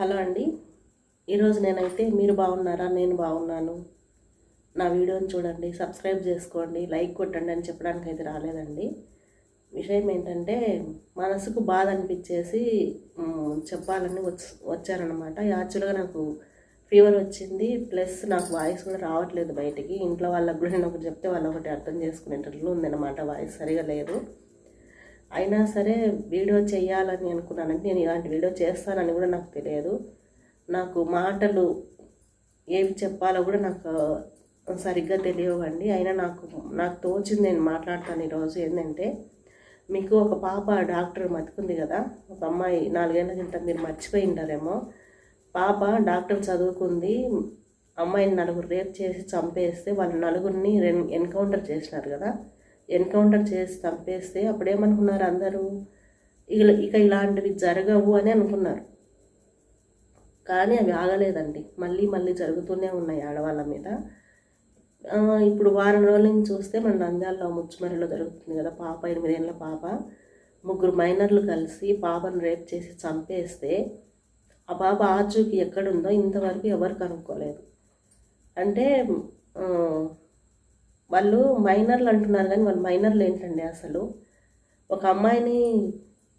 Hello అండి. ఈరోజు నేనైతే మీరు బాగున్నారా, నేను బాగున్నాను, నా వీడియోని చూడండి, సబ్స్క్రైబ్ చేసుకోండి, లైక్ కొట్టండి అని చెప్పడానికి అయితే రాలేదండి. విషయం ఏంటంటే మనసుకు బాధ అనిపించేసి చెప్పాలని వచ్చారనమాట. యాక్చువల్గా నాకు ఫీవర్ వచ్చింది, ప్లస్ నాకు వాయిస్ కూడా రావట్లేదు బయటికి. ఇంట్లో వాళ్ళకి కూడా నేను ఒకటి చెప్తే వాళ్ళు ఒకటి అర్థం చేసుకునేటట్లు ఉందన్నమాట. వాయిస్ సరిగా లేదు. అయినా సరే వీడియో చేయాలని అనుకున్నానంటే నేను ఇలాంటి వీడియో చేస్తానని కూడా నాకు తెలియదు. నాకు మాటలు ఏవి చెప్పాలో కూడా నాకు సరిగ్గా తెలియవండి. అయినా నాకు తోచింది నేను మాట్లాడతాను ఈరోజు. ఏంటంటే, మీకు ఒక పాప డాక్టర్ మతుకుంది కదా, ఒక అమ్మాయి 4 ఏళ్ళ క్రితం మీరు మర్చిపోయి ఉంటారేమో. పాప డాక్టర్ చదువుకుంది. అమ్మాయిని 4 రేప్ చేసి చంపేస్తే వాళ్ళ 4ని ఎన్కౌంటర్ చేసినారు కదా. ఎన్కౌంటర్ చేసి చంపేస్తే అప్పుడేమనుకున్నారు అందరూ, ఇక ఇలాంటివి జరగవు అని అనుకున్నారు. కానీ అవి ఆగలేదండి. మళ్ళీ జరుగుతూనే ఉన్నాయి ఆడవాళ్ళ మీద. ఇప్పుడు వారం రోజుల నుంచి చూస్తే మన నంద్యాలలో ముచ్చుమరిలో జరుగుతుంది కదా. పాప 8 ఏళ్ళ పాప, 3 మైనర్లు కలిసి పాపను రేప్ చేసి చంపేస్తే ఆ పాప ఆచూకీ ఎక్కడుందో ఇంతవరకు ఎవరు కనుక్కోలేదు. అంటే వాళ్ళు మైనర్లు అంటున్నారు కానీ వాళ్ళు మైనర్లు ఏంటండి అసలు? ఒక అమ్మాయిని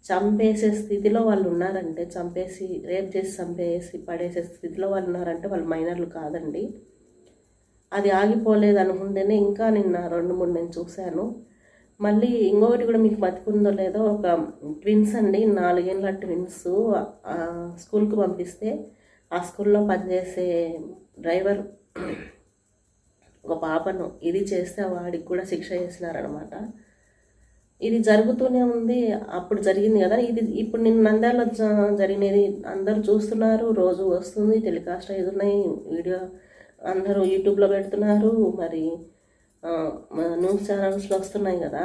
చంపేసే స్థితిలో వాళ్ళు ఉన్నారంటే, చంపేసి రేప్ చేసి చంపేసి పడేసే స్థితిలో వాళ్ళు ఉన్నారంటే వాళ్ళు మైనర్లు కాదండి. అది ఆగిపోలేదు అనుకుంటేనే ఇంకా నిన్న 2-3 నేను చూశాను. మళ్ళీ ఇంకొకటి కూడా మీకు బతికుందో లేదో, ఒక ట్విన్స్ అండి, 4 ఏళ్ళ ట్విన్స్ స్కూల్కి పంపిస్తే ఆ స్కూల్లో పనిచేసే డ్రైవర్ ఒక పాపను ఇది చేస్తే వాడికి కూడా శిక్ష చేసినారనమాట. ఇది జరుగుతూనే ఉంది. అప్పుడు జరిగింది కదా, ఇది ఇప్పుడు నిన్న నంద్యాలలో జరిగినది అందరూ చూస్తున్నారు. రోజు వస్తుంది, టెలికాస్ట్ అవుతున్నాయి వీడియో, అందరూ యూట్యూబ్లో పెడుతున్నారు, మరి న్యూస్ ఛానల్స్లో వస్తున్నాయి కదా.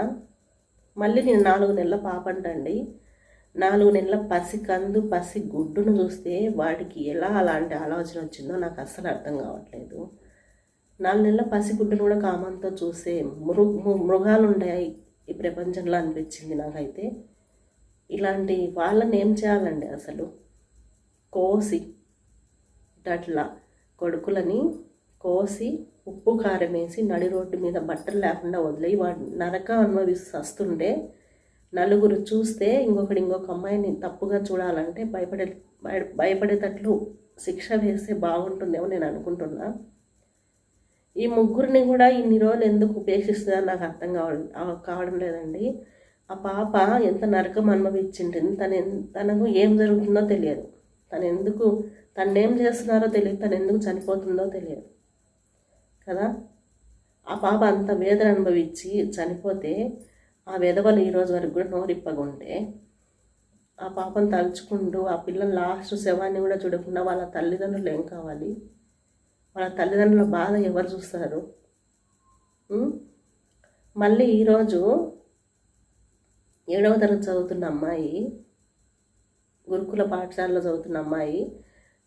మళ్ళీ నేను 4 నెలల పాప అంటండి, 4 నెలల పసి గుడ్డును చూస్తే వాడికి ఎలా అలాంటి ఆలోచన వచ్చిందో నాకు అస్సలు అర్థం కావట్లేదు. 4 నెలల పసిగుడ్డును కూడా కామంతో చూసే మృగాలు ఉన్నాయి ఈ ప్రపంచంలో అనిపించింది నాకైతే. ఇలాంటి వాళ్ళని ఏం చేయాలండి అసలు? కోసి అట్లా కొడుకులని కోసి ఉప్పు కారం వేసి నడి రోడ్డు మీద బట్టలు లేకుండా వదిలేయి వాడు నరక అనుభవిస్తూ వస్తుంటే నలుగురు చూస్తే ఇంకొక అమ్మాయిని తప్పుగా చూడాలంటే భయపడేటట్లు శిక్ష వేస్తే బాగుంటుందేమో నేను అనుకుంటున్నా. ఈ ముగ్గురిని కూడా ఇన్ని రోజులు ఎందుకు ఉపేక్షిస్తుందో నాకు అర్థం కావడం లేదండి. ఆ పాప ఎంత నరకం అనుభవించింటుంది. తనకు ఏం జరుగుతుందో తెలియదు, తనేం చేస్తున్నారో తెలియదు, తను ఎందుకు చనిపోతుందో తెలియదు కదా. ఆ పాప అంత వేదన అనుభవించి చనిపోతే ఆ విధవలు ఈరోజు వరకు కూడా నోరిప్పగుంటే, ఆ పాపను తలుచుకుంటూ ఆ పిల్లల లాస్ట్ శవాన్ని కూడా చూడకుండా వాళ్ళ తల్లిదండ్రులు ఏం కావాలి? వాళ్ళ తల్లిదండ్రుల బాధ ఎవరు చూస్తారు? మళ్ళీ ఈరోజు 7వ తరగతి చదువుతున్న అమ్మాయి, గురుకుల పాఠశాలలో చదువుతున్న అమ్మాయి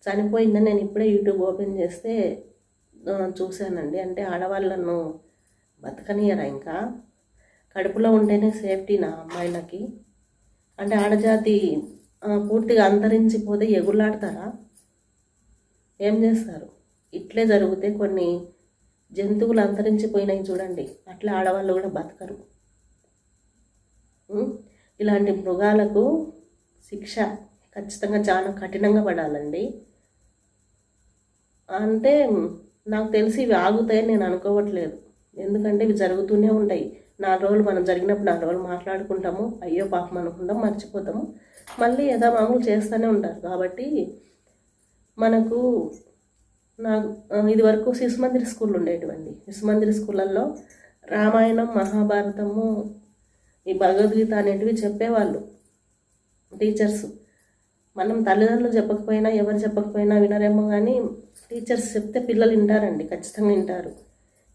చనిపోయిందని నేను ఇప్పుడే యూట్యూబ్ ఓపెన్ చేస్తే చూశానండి. అంటే ఆడవాళ్ళను బతకనియరా? ఇంకా కడుపులో ఉంటేనే సేఫ్టీ నా అమ్మాయిలకి? అంటే ఆడజాతి పూర్తిగా అంతరించిపోతే ఎగురులాడతారా? ఏం చేస్తారు? ఇట్లే జరిగితే కొన్ని జంతువులు అంతరించిపోయినాయి చూడండి, అట్లా ఆడవాళ్ళు కూడా బతకరు. ఇలాంటి మృగాలకు శిక్ష ఖచ్చితంగా చాలా కఠినంగా పడాలండి. అంటే నాకు తెలిసి ఇవి ఆగుతాయని నేను అనుకోవట్లేదు. ఎందుకంటే ఇవి జరుగుతూనే ఉంటాయి. 4 రోజులు మనం జరిగినప్పుడు 4 రోజులు మాట్లాడుకుంటాము, అయ్యో పాపం అనుకుంటాం, మర్చిపోతాము, మళ్ళీ యథామామూలు చేస్తూనే ఉంటారు. కాబట్టి మనకు ఇది వరకు శిశుమందిర్ స్కూళ్ళు ఉండేటివండి. శిశుమందిర్ స్కూళ్ళల్లో రామాయణం, మహాభారతము, ఈ భగవద్గీత అనేటివి చెప్పేవాళ్ళు టీచర్స్. మనం తల్లిదండ్రులు చెప్పకపోయినా ఎవరు చెప్పకపోయినా వినరేమో కానీ టీచర్స్ చెప్తే పిల్లలు వింటారండి, ఖచ్చితంగా వింటారు.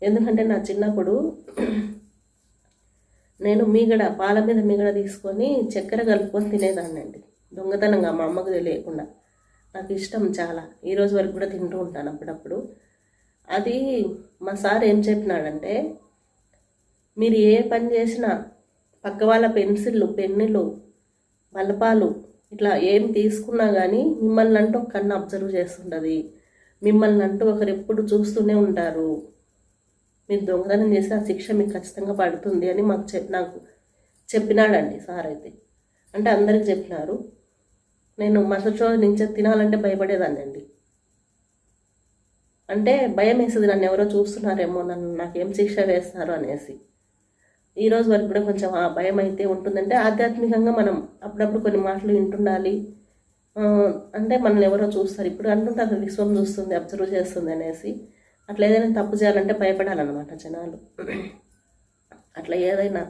ఎందుకంటే నా చిన్నప్పుడు నేను పాల మీద మీగడ తీసుకొని చక్కెర కలుపుకొని తినేదాన్ని అండి, దొంగతనంగా, మా అమ్మకు తెలియకుండా. నాకు ఇష్టం చాలా, ఈరోజు వరకు కూడా తింటూ ఉంటాను అప్పుడప్పుడు. అది మా సార్ ఏం చెప్పినాడంటే, మీరు ఏ పని చేసినా పక్క వాళ్ళ పెన్సిళ్ళు, పెన్నులు, బలపాలు ఇట్లా ఏం తీసుకున్నా కానీ మిమ్మల్ని అంటూ ఒక కన్ను అబ్జర్వ్ చేస్తుంటుంది, మిమ్మల్ని అంటూ ఒకరు ఎప్పుడు చూస్తూనే ఉంటారు. మీరు దొంగతనం చేస్తే ఆ శిక్ష మీకు ఖచ్చితంగా పడుతుంది అని నాకు చెప్పినాడండి సార్. అయితే అంటే అందరికి చెప్పినారు. నేను మరుసటి రోజు నుంచి తినాలంటే భయపడేదాన్ని అండి. అంటే భయం వేస్తుంది, నన్ను ఎవరో చూస్తున్నారేమో, నాకేం శిక్ష వేస్తారు అనేసి. ఈరోజు వరకు కూడా కొంచెం ఆ భయం అయితే ఉంటుందంటే ఆధ్యాత్మికంగా మనం అప్పుడప్పుడు కొన్ని మాటలు వింటుండాలి. అంటే మనల్ని ఎవరో చూస్తారు, ఇప్పుడు అంటుంటారు విశ్వం చూస్తుంది, అబ్జర్వ్ చేస్తుంది అనేసి. అట్లా ఏదైనా తప్పు చేయాలంటే భయపడాలన్నమాట జనాలు. అట్లా ఏదైనా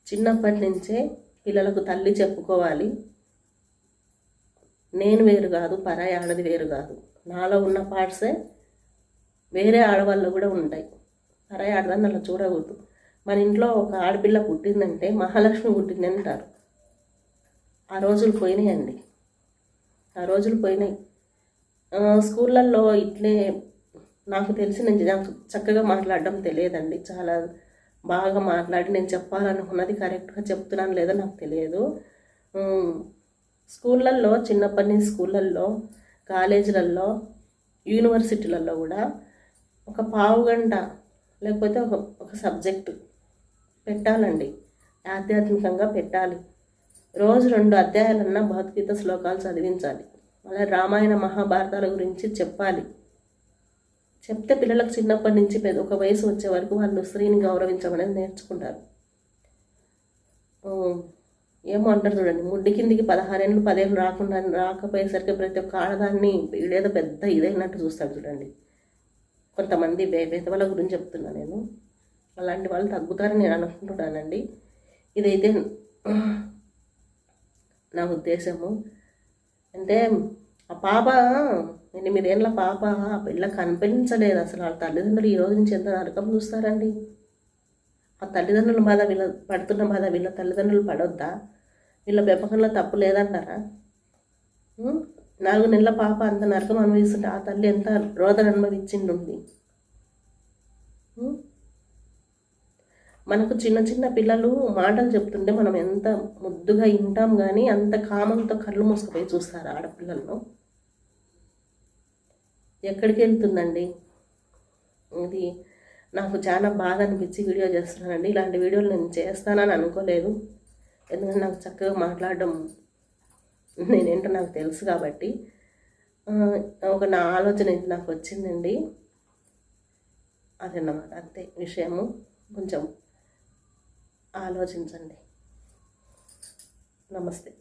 చిన్నప్పటి నుంచే పిల్లలకు తల్లి చెప్పుకోవాలి, నేను వేరు కాదు, పరాయి ఆడది వేరు కాదు. నాలో ఉన్న పార్ట్సే వేరే ఆడవాళ్ళు కూడా ఉంటాయి. పరాయి ఆడదాన్ని అలా చూడకూడదు. మన ఇంట్లో ఒక ఆడపిల్ల పుట్టిందంటే మహాలక్ష్మి పుట్టింది అంటారు. ఆ రోజులు పోయినాయండి, ఆ రోజులు పోయినాయి. స్కూళ్ళల్లో ఇట్లే నాకు తెలిసి నాకు చక్కగా మాట్లాడడం తెలియదండి. చాలా బాగా మాట్లాడి నేను చెప్పాలనుకున్నది కరెక్ట్గా చెప్తున్నాను లేదో నాకు తెలియదు. స్కూళ్ళల్లో చిన్నప్పటి నుంచి స్కూళ్ళల్లో, కాలేజీలలో, యూనివర్సిటీలలో కూడా ఒక పావు గంట లేకపోతే ఒక సబ్జెక్టు పెట్టాలండి, ఆధ్యాత్మికంగా పెట్టాలి. రోజు 2 అధ్యాయాలన్నా భగవద్గీత శ్లోకాలు చదివించాలి. అలా రామాయణ మహాభారతాల గురించి చెప్పాలి. చెప్తే పిల్లలకు చిన్నప్పటి నుంచి ఒక వయసు వచ్చే వరకు వాళ్ళు స్త్రీని గౌరవించడం అనేది నేర్చుకుంటారు. ఏమో అంటారు చూడండి, ముడ్డి కిందికి 16 ఏళ్ళు 10 ఏళ్ళు రాకపోయేసరికి ప్రతి ఒక్క ఆడదాన్ని వీడేదో పెద్ద ఇదైనట్టు చూస్తాడు చూడండి. కొంతమంది వాళ్ళ గురించి చెప్తున్నా నేను. అలాంటి వాళ్ళు తగ్గుతారని నేను అనుకుంటున్నానండి. ఇదైతే నా ఉద్దేశము. అంటే ఆ పాప 8 ఏళ్ళ పాప ఆ పిల్ల కనిపించలేదు అసలు. వాళ్ళ తల్లిదండ్రులు ఈ రోజు నుంచి ఎంత నరకం చూస్తారండి. ఆ తల్లిదండ్రుల బాధ వీళ్ళ పడుతున్న బాధ వీళ్ళ తల్లిదండ్రులు పడొద్దా? వీళ్ళ పెంపకంలో తప్పు లేదంటారా? 4 నెలల పాప అంత నరకం అనుభవిస్తుంటే ఆ తల్లి ఎంత రోదన అనుభవించింది. మనకు చిన్న చిన్న పిల్లలు మాటలు చెప్తుంటే మనం ఎంత ముద్దుగా వింటాం, కానీ అంత కామంతో కళ్ళు మూసుకుపోయి చూస్తారు ఆడపిల్లలను. ఎక్కడికి వెళ్తుందండి ఇది? నాకు చాలా బాధ అనిపించి వీడియో చేస్తున్నానండి. ఇలాంటి వీడియోలు నేను చేస్తానని అనుకోలేదు, ఎందుకంటే నాకు చక్కగా మాట్లాడడం నేనేంటో నాకు తెలుసు కాబట్టి. నా ఆలోచన ఇది నాకు వచ్చిందండి, అదన్నమాట. అంతే విషయము. కొంచెం ఆలోచించండి. నమస్తే.